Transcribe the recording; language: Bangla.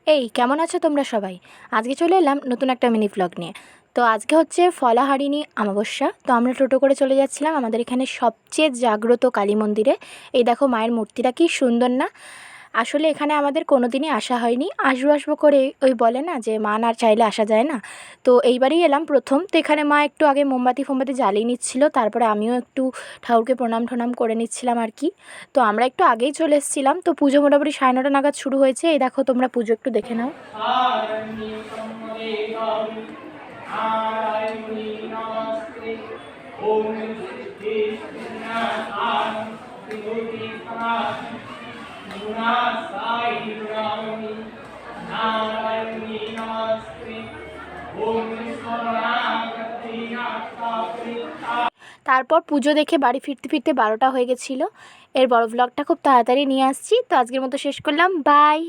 এই কেমন আছো তোমরা সবাই? আজকে চলে এলাম নতুন একটা মিনি ভ্লগ নিয়ে। তো আজকে হচ্ছে ফলাহারিণী অমাবস্যা। তো আমরা টোটো করে চলে যাচ্ছিলাম আমাদের এখানে সবচেয়ে জাগ্রত কালী মন্দিরে। এই দেখো মায়ের মূর্তিটা কি সুন্দর না? আসলে এখানে আমাদের কোনো দিনই আসা হয়নি, আসবো আসবো করে ওই বলে না যে মা না চাইলে আসা যায় না। তো এইবারই এলাম প্রথম। তো এখানে মা একটু আগে মোমবাতি ফোমবাতি জ্বালিয়ে নিচ্ছিল, তারপরে আমিও একটু ঠাকুরকে প্রণাম ঠনাম করে নিচ্ছিলাম আর কি। তো আমরা একটু আগেই চলে এসেছিলাম। তো পুজো মোটামুটি 9:30 নাগাদ শুরু হয়েছে। এই দেখো তোমরা পুজো একটু দেখে নাও। তারপর পুজো দেখে বাড়ি ফিরতে ফিরতে 12টা হয়ে গেছিলো। এর বড় ব্লগটা খুব তাড়াতাড়ি নিয়ে আসছি। তো আজকের মতো শেষ করলাম, বাই।